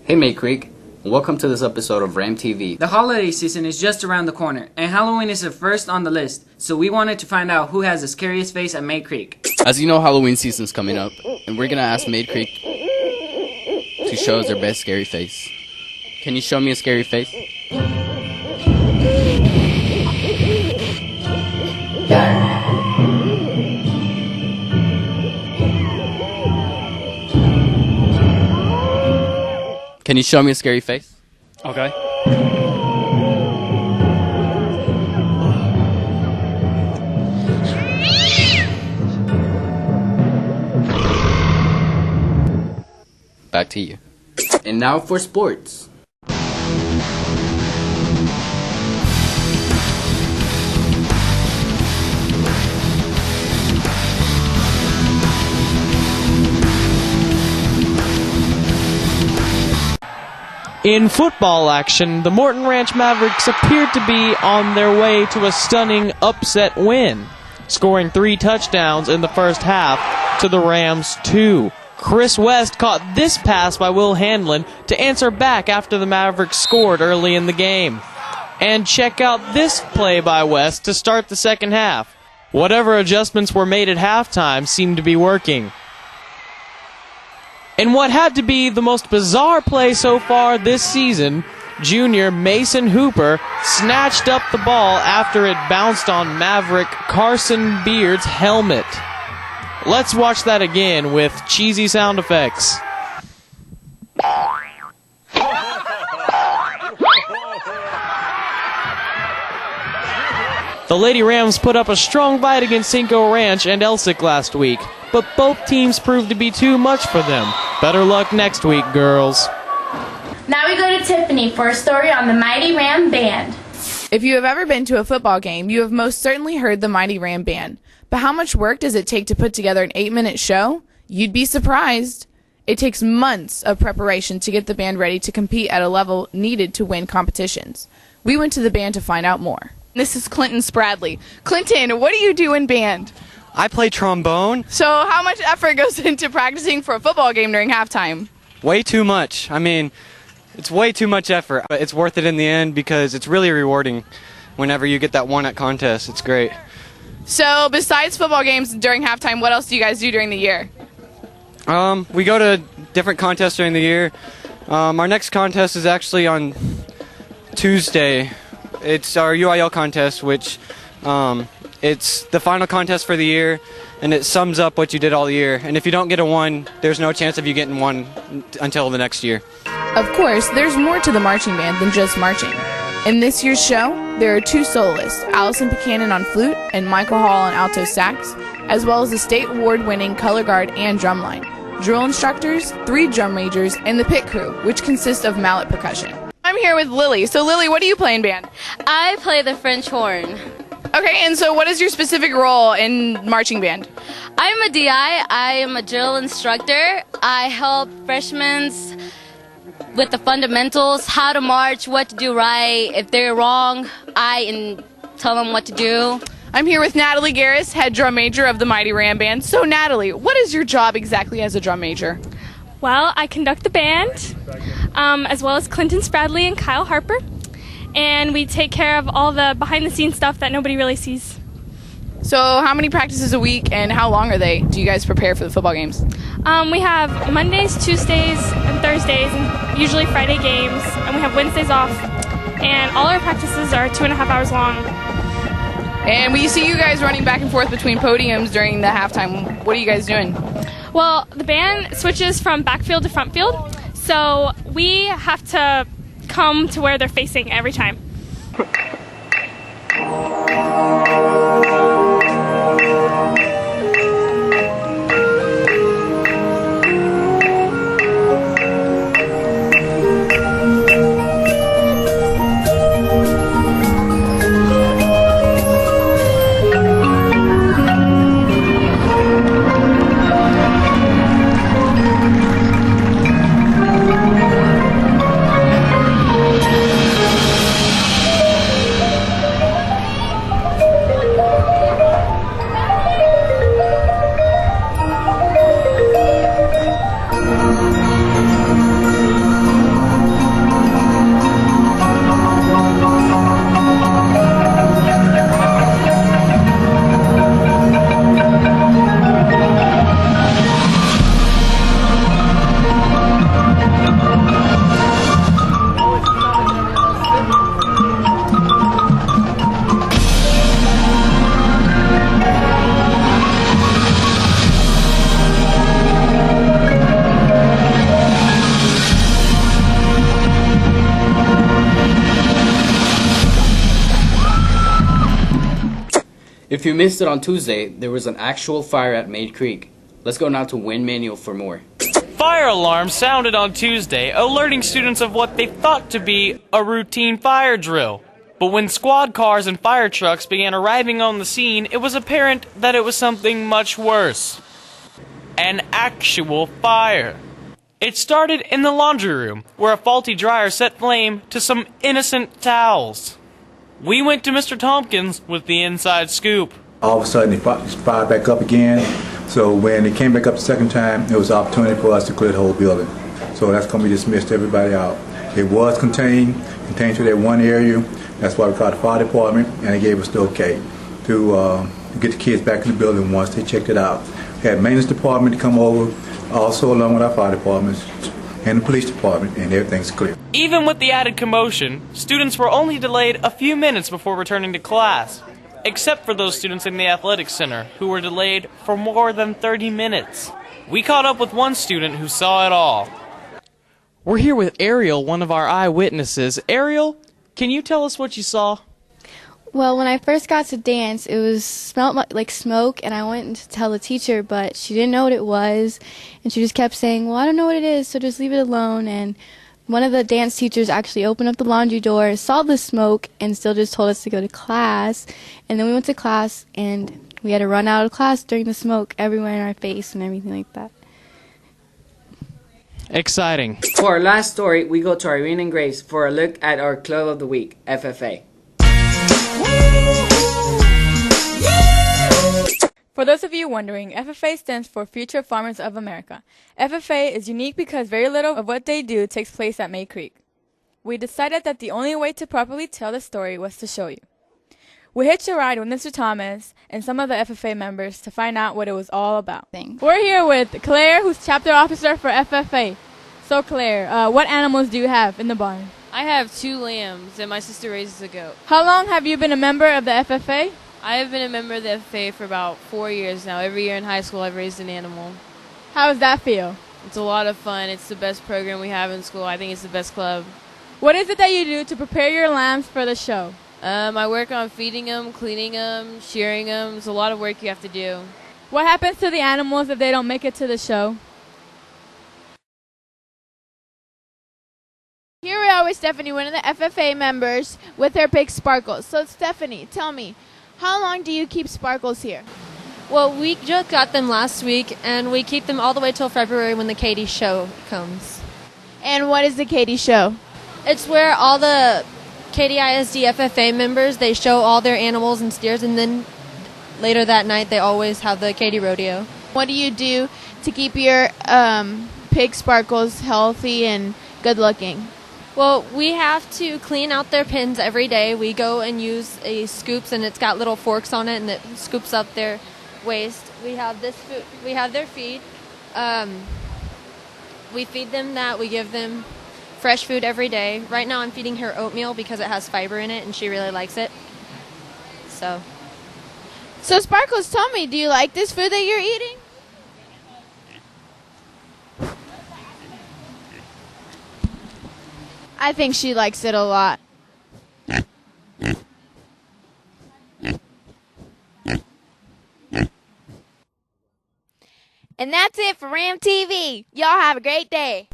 Hey May Creek, welcome to this episode of Ram TV. The holiday season is just around the corner, and Halloween is the first on the list, so we wanted to find out who has the scariest face at May Creek. As you know, Halloween season's coming up, and we're gonna ask May Creek to show us their best scary face. Can you show me a scary face? Can you show me a scary face? Okay. Back to you. And now for sports. In football action, the Morton Ranch Mavericks appeared to be on their way to a stunning upset win, scoring 3 touchdowns in the first half to the Rams' 2. Chris West caught this pass by Will Hanlon to answer back after the Mavericks scored early in the game. And check out this play by West to start the second half. Whatever adjustments were made at halftime seemed to be working. In what had to be the most bizarre play so far this season, junior Mason Hooper snatched up the ball after it bounced on Maverick Carson Beard's helmet. Let's watch that again with cheesy sound effects. The Lady Rams put up a strong fight against Cinco Ranch and Elsick last week, but both teams proved to be too much for them. Better luck next week, girls. Now we go to Tiffany for a story on the Mighty Ram Band. If you have ever been to a football game, you have most certainly heard the Mighty Ram Band. But how much work does it take to put together an 8-minute show? You'd be surprised. It takes months of preparation to get the band ready to compete at a level needed to win competitions. We went to the band to find out more. This is Clinton Spradley. Clinton, what do you do in band? I play trombone. So how much effort goes into practicing for a football game during halftime? Way too much. I mean, it's way too much effort, but it's worth it in the end because it's really rewarding whenever you get that one at contest. It's great. So besides football games during halftime, what else do you guys do during the year? We go to different contests during the year. Our next contest is actually on Tuesday. It's our UIL contest, which it's the final contest for the year, and it sums up what you did all year. And if you don't get a 1, there's no chance of you getting 1 until the next year. Of course, there's more to the marching band than just marching. In this year's show, there are 2 soloists, Allison Buchanan on flute and Michael Hall on alto sax, as well as the state award-winning color guard and drumline, drill instructors, 3 drum majors, and the pit crew, which consists of mallet percussion. I'm here with Lily. So Lily, what do you play in band? I play the French horn. Okay, and so what is your specific role in marching band? I'm a DI. I am a drill instructor. I help freshmen with the fundamentals, how to march, what to do right. If they're wrong, I tell them what to do. I'm here with Natalie Garris, head drum major of the Mighty Ram Band. So Natalie, what is your job exactly as a drum major? Well, I conduct the band, as well as Clinton Spradley and Kyle Harper, and we take care of all the behind-the-scenes stuff that nobody really sees. So how many practices a week, and how long are they? Do you guys prepare for the football games? We have Mondays, Tuesdays, and Thursdays, and usually Friday games, and we have Wednesdays off, and all our practices are 2.5 hours long. And we see you guys running back and forth between podiums during the halftime. What are you guys doing? Well, the band switches from backfield to front field, so we have to come to where they're facing every time. If you missed it on Tuesday, there was an actual fire at Maid Creek. Let's go now to Win Manual for more. Fire alarms sounded on Tuesday, alerting students of what they thought to be a routine fire drill. But when squad cars and fire trucks began arriving on the scene, it was apparent that it was something much worse. An actual fire. It started in the laundry room, where a faulty dryer set flame to some innocent towels. We went to Mr. Tompkins with the inside scoop. All of a sudden, it fired back up again. So when it came back up the second time, it was an opportunity for us to clear the whole building. So that's going to be dismissed everybody out. It was contained to that one area. That's why we called the fire department, and they gave us the okay to get the kids back in the building once they checked it out. We had maintenance department to come over, also along with our fire departments and the police department, and everything's clear. Even with the added commotion, students were only delayed a few minutes before returning to class, except for those students in the athletics center who were delayed for more than 30 minutes. We caught up with one student who saw it all. We're here with Ariel, one of our eyewitnesses. Ariel, can you tell us what you saw? Well, when I first got to dance, it smelled like smoke, and I went to tell the teacher, but she didn't know what it was, and she just kept saying, well, I don't know what it is, so just leave it alone. And one of the dance teachers actually opened up the laundry door, saw the smoke, and still just told us to go to class. And then we went to class, and we had to run out of class during the smoke everywhere in our face and everything like that. Exciting. For our last story, we go to Irene and Grace for a look at our Club of the Week, FFA. For those of you wondering, FFA stands for Future Farmers of America. FFA is unique because very little of what they do takes place at Maid Creek. We decided that the only way to properly tell the story was to show you. We hitched a ride with Mr. Thomas and some of the FFA members to find out what it was all about. We're here with Claire, who's chapter officer for FFA. So Claire, what animals do you have in the barn? I have 2 lambs, and my sister raises a goat. How long have you been a member of the FFA? I have been a member of the FFA for about 4 years now. Every year in high school, I've raised an animal. How does that feel? It's a lot of fun. It's the best program we have in school. I think it's the best club. What is it that you do to prepare your lambs for the show? I work on feeding them, cleaning them, shearing them. It's a lot of work you have to do. What happens to the animals if they don't make it to the show? Here we are with Stephanie, one of the FFA members, with her pig Sparkles. So Stephanie, tell me, how long do you keep Sparkles here? Well, we just got them last week, and we keep them all the way till February when the Katie show comes. And what is the Katie show? It's where all the Katy ISD FFA members, they show all their animals and steers, and then later that night they always have the Katy rodeo. What do you do to keep your pig Sparkles healthy and good looking? Well, we have to clean out their pens every day. We go and use a scoops, and it's got little forks on it, and it scoops up their waste. We have this food. We have their feed. We feed them that. We give them fresh food every day. Right now, I'm feeding her oatmeal because it has fiber in it, and she really likes it. So Sparkles, tell me, do you like this food that you're eating? I think she likes it a lot. And that's it for Ram TV. Y'all have a great day.